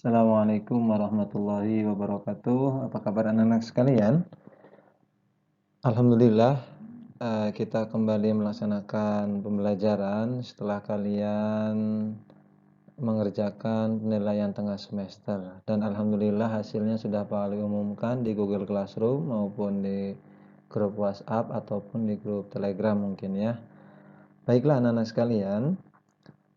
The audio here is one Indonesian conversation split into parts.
Assalamualaikum warahmatullahi wabarakatuh. Apa kabar anak-anak sekalian? Alhamdulillah, kita kembali melaksanakan pembelajaran setelah kalian mengerjakan penilaian tengah semester. Dan alhamdulillah hasilnya sudah Pak Ali umumkan di Google Classroom maupun di grup WhatsApp ataupun di grup Telegram mungkin ya. Baiklah anak-anak sekalian,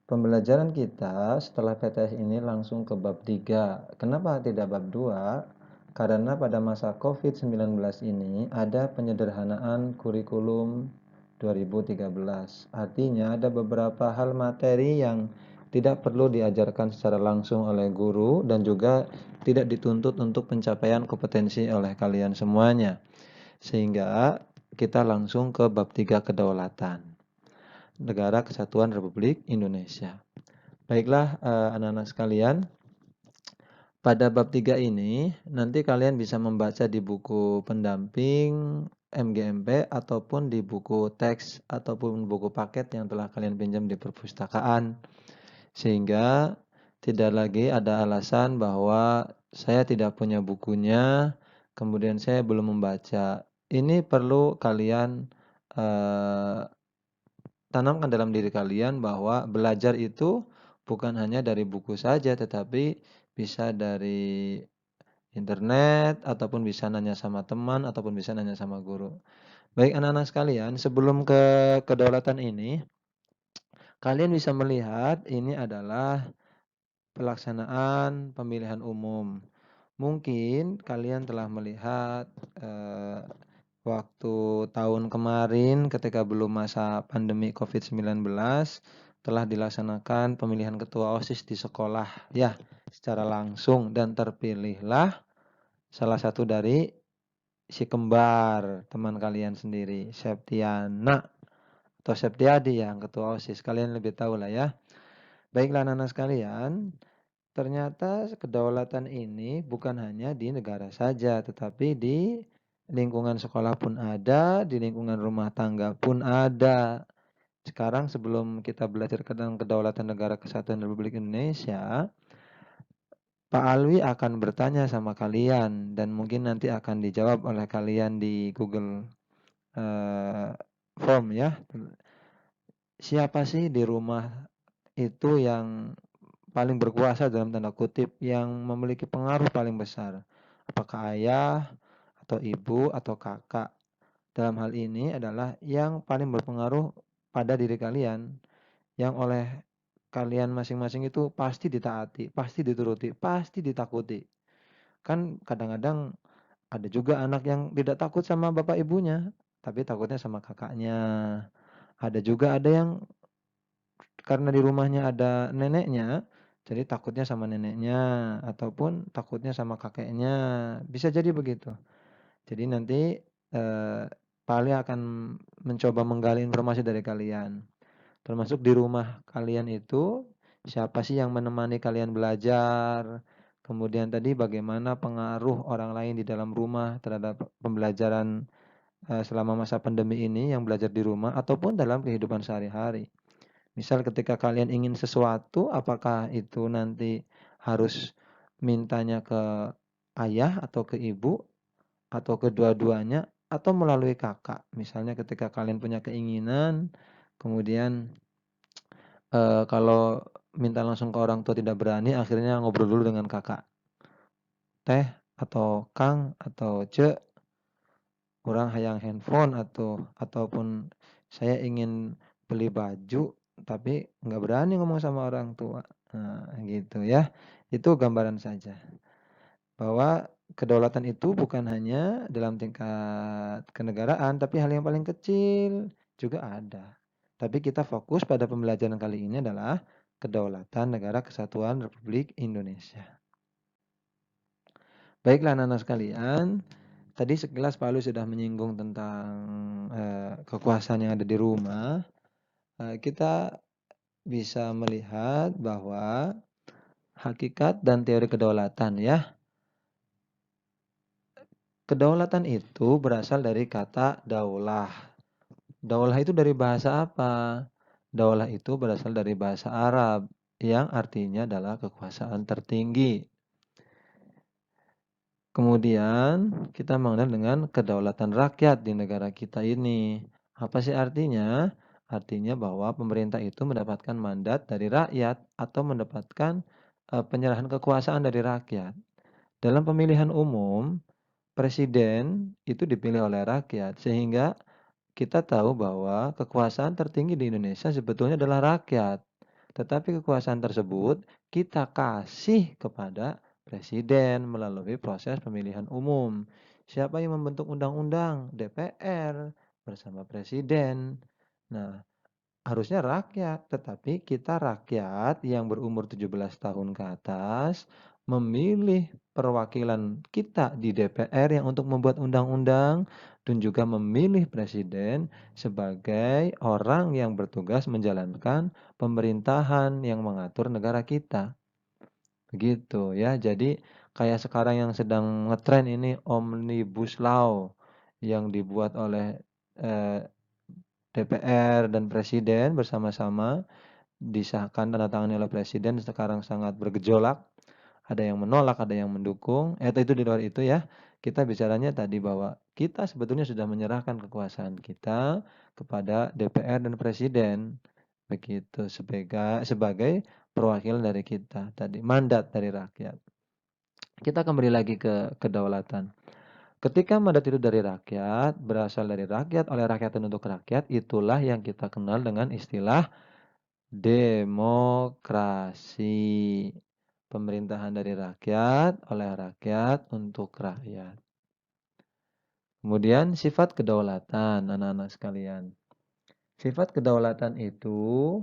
pembelajaran kita setelah PTS ini langsung ke bab 3. Kenapa tidak bab 2? Karena pada masa COVID-19 ini ada penyederhanaan kurikulum 2013. Artinya ada beberapa hal materi yang tidak perlu diajarkan secara langsung oleh guru dan juga tidak dituntut untuk pencapaian kompetensi oleh kalian semuanya. Sehingga kita langsung ke bab 3 kedaulatan. Negara Kesatuan Republik Indonesia. Baiklah anak-anak sekalian, pada bab 3 ini nanti kalian bisa membaca di buku pendamping MGMP ataupun di buku teks ataupun buku paket yang telah kalian pinjam di perpustakaan. Sehingga tidak lagi ada alasan bahwa saya tidak punya bukunya, kemudian saya belum membaca. Ini perlu kalian tanamkan dalam diri kalian bahwa belajar itu bukan hanya dari buku saja, tetapi bisa dari internet, ataupun bisa nanya sama teman, ataupun bisa nanya sama guru. Baik anak-anak sekalian, sebelum ke kedaulatan ini, kalian bisa melihat ini adalah pelaksanaan pemilihan umum. Mungkin kalian telah melihat waktu tahun kemarin ketika belum masa pandemi COVID-19 telah dilaksanakan pemilihan ketua OSIS di sekolah ya secara langsung dan terpilihlah salah satu dari si kembar teman kalian sendiri, Septiana atau Septiadi yang ketua OSIS. Kalian lebih tahu lah ya. Baiklah anak-anak sekalian, ternyata kedaulatan ini bukan hanya di negara saja, tetapi di lingkungan sekolah pun ada, di lingkungan rumah tangga pun ada. Sekarang sebelum kita belajar tentang kedaulatan Negara Kesatuan Republik Indonesia, Pak Alwi akan bertanya sama kalian dan mungkin nanti akan dijawab oleh kalian di Google Form ya. Siapa sih di rumah itu yang paling berkuasa dalam tanda kutip, yang memiliki pengaruh paling besar? Apakah ayah atau ibu atau kakak? Dalam hal ini adalah yang paling berpengaruh pada diri kalian, yang oleh kalian masing-masing itu pasti ditaati, pasti dituruti, pasti ditakuti. Kan kadang-kadang ada juga anak yang tidak takut sama bapak ibunya, tapi takutnya sama kakaknya. Ada yang karena di rumahnya ada neneknya, jadi takutnya sama neneknya, ataupun takutnya sama kakeknya, bisa jadi begitu. Jadi nanti Pak Ali akan mencoba menggali informasi dari kalian. Termasuk di rumah kalian itu, siapa sih yang menemani kalian belajar? Kemudian tadi bagaimana pengaruh orang lain di dalam rumah terhadap pembelajaran selama masa pandemi ini yang belajar di rumah ataupun dalam kehidupan sehari-hari. Misal ketika kalian ingin sesuatu, apakah itu nanti harus mintanya ke ayah atau ke ibu atau kedua-duanya atau melalui kakak. Misalnya ketika kalian punya keinginan, kemudian kalau minta langsung ke orang tua tidak berani, akhirnya ngobrol dulu dengan kakak. Teh atau Kang atau Ce, kurang hayang handphone ataupun saya ingin beli baju tapi nggak berani ngomong sama orang tua. Nah, gitu ya. Itu gambaran saja bahwa kedaulatan itu bukan hanya dalam tingkat kenegaraan, tapi hal yang paling kecil juga ada. Tapi kita fokus pada pembelajaran kali ini adalah kedaulatan Negara Kesatuan Republik Indonesia. Baiklah anak-anak sekalian, tadi sekilas Pak Lu sudah menyinggung tentang kekuasaan yang ada di rumah. Kita bisa melihat bahwa hakikat dan teori kedaulatan ya. Kedaulatan itu berasal dari kata daulah. Daulah itu dari bahasa apa? Daulah itu berasal dari bahasa Arab yang artinya adalah kekuasaan tertinggi. Kemudian kita mengenal dengan kedaulatan rakyat di negara kita ini. Apa sih artinya? Artinya bahwa pemerintah itu mendapatkan mandat dari rakyat atau mendapatkan penyerahan kekuasaan dari rakyat. Dalam pemilihan umum, presiden itu dipilih oleh rakyat, sehingga kita tahu bahwa kekuasaan tertinggi di Indonesia sebetulnya adalah rakyat. Tetapi kekuasaan tersebut kita kasih kepada presiden melalui proses pemilihan umum. Siapa yang membentuk undang-undang? DPR bersama presiden. Nah, harusnya rakyat, tetapi kita rakyat yang berumur 17 tahun ke atas memilih perwakilan kita di DPR yang untuk membuat undang-undang dan juga memilih presiden sebagai orang yang bertugas menjalankan pemerintahan yang mengatur negara kita. Begitu ya. Jadi kayak sekarang yang sedang ngetren ini Omnibus Law yang dibuat oleh eh, DPR dan presiden bersama-sama disahkan tanda tangani oleh presiden sekarang sangat bergejolak. Ada yang menolak, ada yang mendukung. Itu di luar itu ya. Kita bicaranya tadi bahwa kita sebetulnya sudah menyerahkan kekuasaan kita kepada DPR dan presiden. Begitu sebagai perwakilan dari kita tadi, mandat dari rakyat. Kita kembali lagi ke kedaulatan. Ketika mandat itu dari rakyat, berasal dari rakyat, oleh rakyat dan untuk rakyat, itulah yang kita kenal dengan istilah demokrasi. Pemerintahan dari rakyat, oleh rakyat, untuk rakyat. Kemudian sifat kedaulatan, anak-anak sekalian. Sifat kedaulatan itu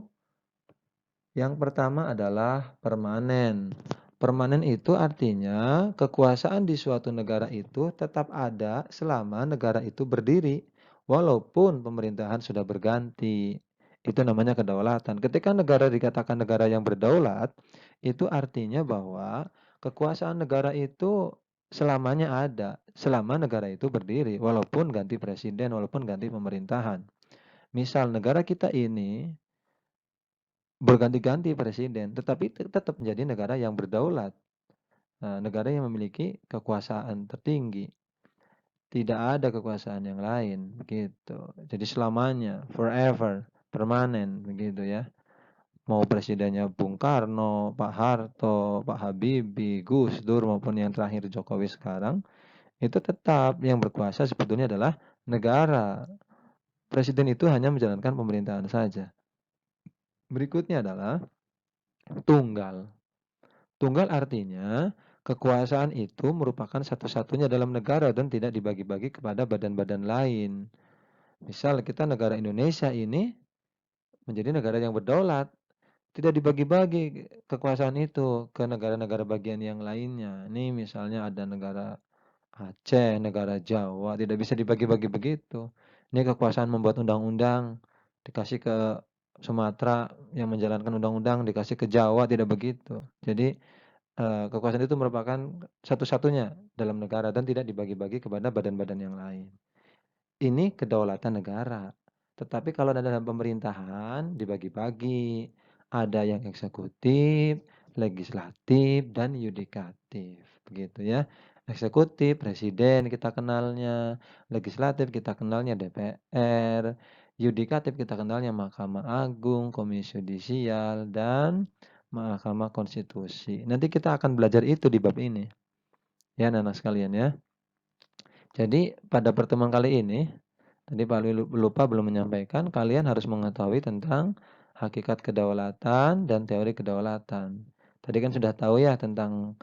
yang pertama adalah permanen. Permanen itu artinya kekuasaan di suatu negara itu tetap ada selama negara itu berdiri, walaupun pemerintahan sudah berganti. Itu namanya kedaulatan. Ketika negara dikatakan negara yang berdaulat, itu artinya bahwa kekuasaan negara itu selamanya ada, selama negara itu berdiri, walaupun ganti presiden, walaupun ganti pemerintahan. Misal negara kita ini berganti-ganti presiden, tetapi tetap menjadi negara yang berdaulat. Nah, negara yang memiliki kekuasaan tertinggi. Tidak ada kekuasaan yang lain, begitu. Jadi selamanya, forever, permanen, begitu ya. Mau presidennya Bung Karno, Pak Harto, Pak Habibie, Gus Dur maupun yang terakhir Jokowi sekarang, itu tetap yang berkuasa sebetulnya adalah negara. Presiden itu hanya menjalankan pemerintahan saja. Berikutnya adalah tunggal. Tunggal artinya kekuasaan itu merupakan satu-satunya dalam negara dan tidak dibagi-bagi kepada badan-badan lain. Misal kita negara Indonesia ini menjadi negara yang berdaulat, tidak dibagi-bagi kekuasaan itu ke negara-negara bagian yang lainnya. Ini misalnya ada negara Aceh, negara Jawa, tidak bisa dibagi-bagi begitu. Ini kekuasaan membuat undang-undang dikasih ke Sumatera yang menjalankan undang-undang dikasih ke Jawa, tidak begitu. Jadi kekuasaan itu merupakan satu-satunya dalam negara dan tidak dibagi-bagi kepada badan-badan yang lain. Ini kedaulatan negara. Tetapi kalau dalam pemerintahan dibagi-bagi, ada yang eksekutif, legislatif, dan yudikatif. Begitu ya. Eksekutif, presiden kita kenalnya, legislatif kita kenalnya DPR, yudikatif kita kenalnya Mahkamah Agung, Komisi Yudisial, dan Mahkamah Konstitusi. Nanti kita akan belajar itu di bab ini. Ya, anak-anak sekalian ya. Jadi pada pertemuan kali ini, tadi Pak lupa belum menyampaikan, kalian harus mengetahui tentang hakikat kedaulatan dan teori kedaulatan. Tadi kan sudah tahu ya tentang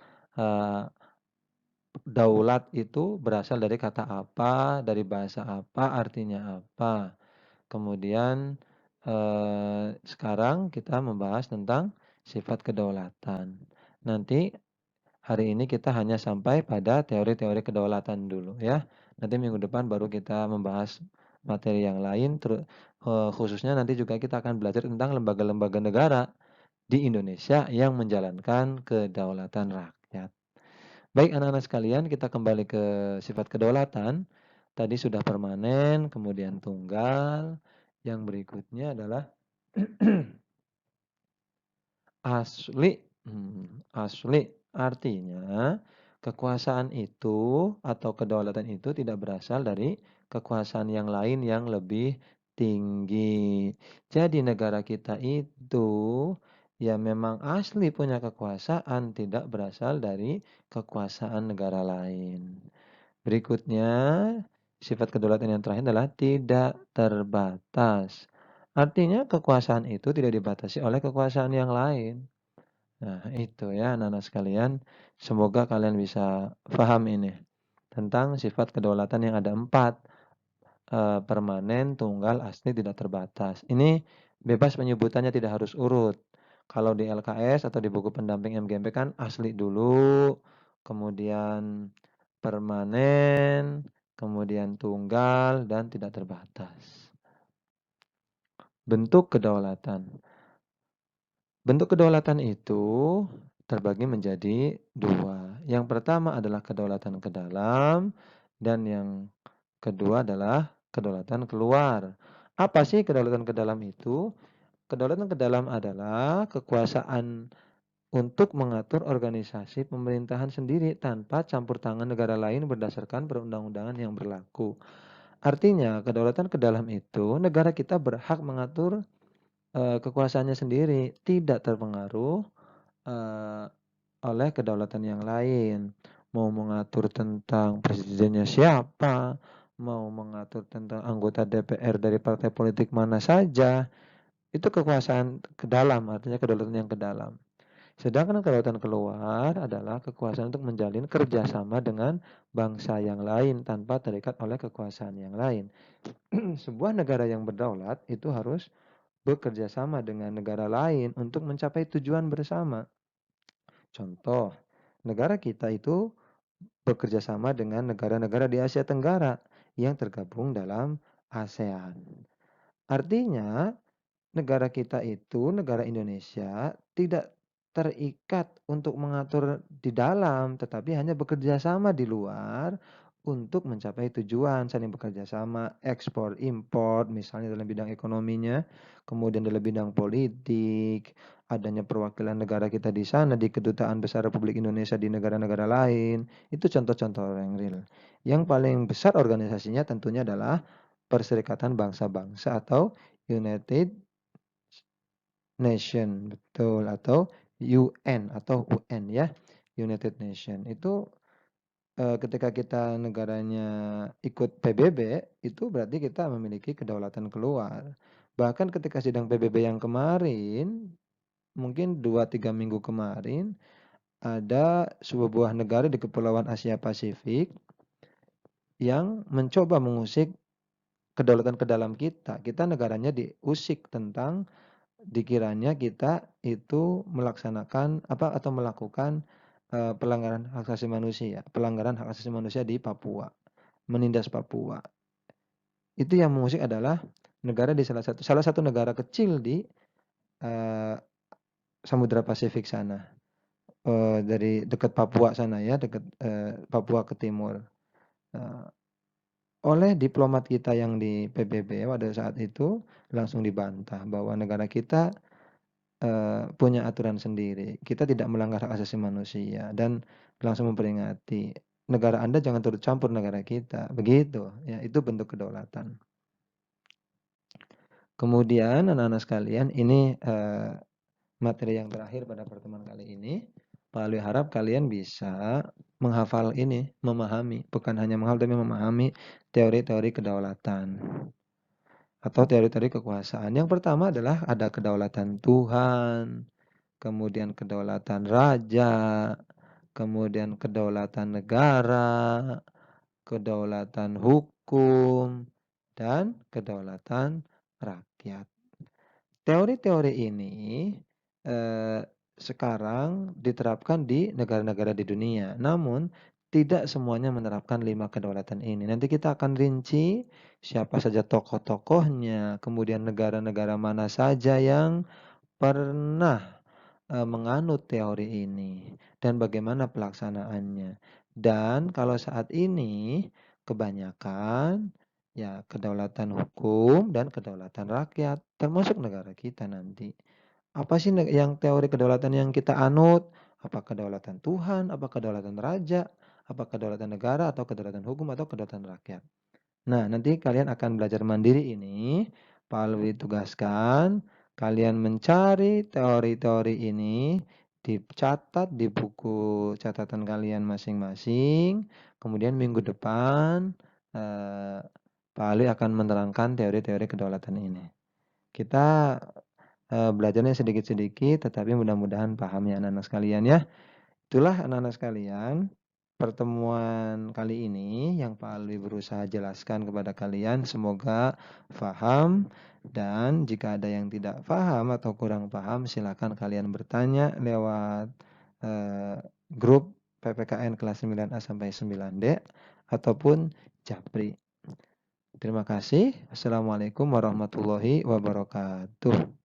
daulat itu berasal dari kata apa, dari bahasa apa, artinya apa. Kemudian sekarang kita membahas tentang sifat kedaulatan. Nanti hari ini kita hanya sampai pada teori-teori kedaulatan dulu ya. Nanti minggu depan baru kita membahas materi yang lain, khususnya nanti juga kita akan belajar tentang lembaga-lembaga negara di Indonesia yang menjalankan kedaulatan rakyat. Baik anak-anak sekalian, kita kembali ke sifat kedaulatan. Tadi sudah permanen, kemudian tunggal. Yang berikutnya adalah asli. Asli artinya Kekuasaan itu atau kedaulatan itu tidak berasal dari kekuasaan yang lain yang lebih tinggi. Jadi negara kita itu ya memang asli punya kekuasaan, tidak berasal dari kekuasaan negara lain. Berikutnya, sifat kedaulatan yang terakhir adalah tidak terbatas. Artinya kekuasaan itu tidak dibatasi oleh kekuasaan yang lain. Nah, itu ya anak-anak sekalian. Semoga kalian bisa paham ini tentang sifat kedaulatan yang ada 4, permanen, tunggal, asli, tidak terbatas. Ini bebas penyebutannya tidak harus urut. Kalau di LKS atau di buku pendamping MGMP kan asli dulu, kemudian permanen, kemudian tunggal, dan tidak terbatas. Bentuk kedaulatan. Bentuk kedaulatan itu terbagi menjadi 2. Yang pertama adalah kedaulatan ke dalam dan yang kedua adalah kedaulatan keluar. Apa sih kedaulatan ke dalam itu? Kedaulatan ke dalam adalah kekuasaan untuk mengatur organisasi pemerintahan sendiri tanpa campur tangan negara lain berdasarkan perundang-undangan yang berlaku. Artinya, kedaulatan ke dalam itu negara kita berhak mengatur kekuasaannya sendiri, tidak terpengaruh eee, oleh kedaulatan yang lain. Mau mengatur tentang presidennya siapa, mau mengatur tentang anggota DPR dari partai politik mana saja, itu kekuasaan ke dalam, artinya kedaulatan yang ke dalam. Sedangkan kedaulatan keluar adalah kekuasaan untuk menjalin kerjasama dengan bangsa yang lain tanpa terikat oleh kekuasaan yang lain. Sebuah negara yang berdaulat itu harus bekerja sama dengan negara lain untuk mencapai tujuan bersama. Contoh, negara kita itu bekerja sama dengan negara-negara di Asia Tenggara yang tergabung dalam ASEAN. Artinya, negara kita itu, negara Indonesia, tidak terikat untuk mengatur di dalam, tetapi hanya bekerja sama di luar untuk mencapai tujuan, saling bekerja sama, ekspor, impor, misalnya dalam bidang ekonominya, kemudian dalam bidang politik, adanya perwakilan negara kita di sana, di Kedutaan Besar Republik Indonesia di negara-negara lain, itu contoh-contoh yang real. Yang paling besar organisasinya tentunya adalah Perserikatan Bangsa-Bangsa atau United Nation, betul, atau UN ya, United Nation. Itu, ketika kita negaranya ikut PBB, itu berarti kita memiliki kedaulatan keluar. Bahkan ketika sidang PBB yang kemarin, mungkin 2, 3 minggu kemarin, ada sebuah negara di Kepulauan Asia Pasifik yang mencoba mengusik kedaulatan ke dalam kita. Kita negaranya diusik tentang dikiranya kita itu melaksanakan apa atau melakukan, pelanggaran hak asasi manusia di Papua, menindas Papua. Itu yang mengusik adalah negara di salah satu negara kecil di, eee, Samudra Pasifik sana, dari dekat Papua sana ya, dekat, Papua ke timur. Eee, oleh diplomat kita yang di PBB pada saat itu langsung dibantah bahwa negara kita punya aturan sendiri. Kita tidak melanggar hak asasi manusia dan langsung memperingati, "Negara Anda jangan turut campur negara kita." Begitu, ya itu bentuk kedaulatan. Kemudian anak-anak sekalian ini, materi yang terakhir pada pertemuan kali ini. Pak Alwi harap kalian bisa menghafal ini, memahami, bukan hanya menghafal tapi memahami teori-teori kedaulatan atau teori-teori kekuasaan. Yang pertama adalah ada kedaulatan Tuhan, kemudian kedaulatan raja, kemudian kedaulatan negara, kedaulatan hukum, dan kedaulatan rakyat. Teori-teori ini eh, sekarang diterapkan di negara-negara di dunia, namun tidak semuanya menerapkan 5 kedaulatan ini. Nanti kita akan rinci siapa saja tokoh-tokohnya, kemudian negara-negara mana saja yang pernah menganut teori ini dan bagaimana pelaksanaannya. Dan kalau saat ini kebanyakan ya kedaulatan hukum dan kedaulatan rakyat termasuk negara kita nanti. Apa sih yang teori kedaulatan yang kita anut? Apakah kedaulatan Tuhan, apakah kedaulatan raja, apakah kedaulatan negara, atau kedaulatan hukum, atau kedaulatan rakyat. Nah, nanti kalian akan belajar mandiri ini. Pak Alwi tugaskan kalian mencari teori-teori ini, dicatat di buku catatan kalian masing-masing. Kemudian minggu depan Pak Alwi akan menerangkan teori-teori kedaulatan ini. Kita belajarnya sedikit-sedikit, tetapi mudah-mudahan paham ya anak-anak sekalian ya. Itulah anak-anak sekalian, pertemuan kali ini yang Pak Alwi berusaha jelaskan kepada kalian, semoga paham, dan jika ada yang tidak paham atau kurang paham, silakan kalian bertanya lewat grup PPKN kelas 9A sampai 9D ataupun Japri. Terima kasih. Assalamualaikum warahmatullahi wabarakatuh.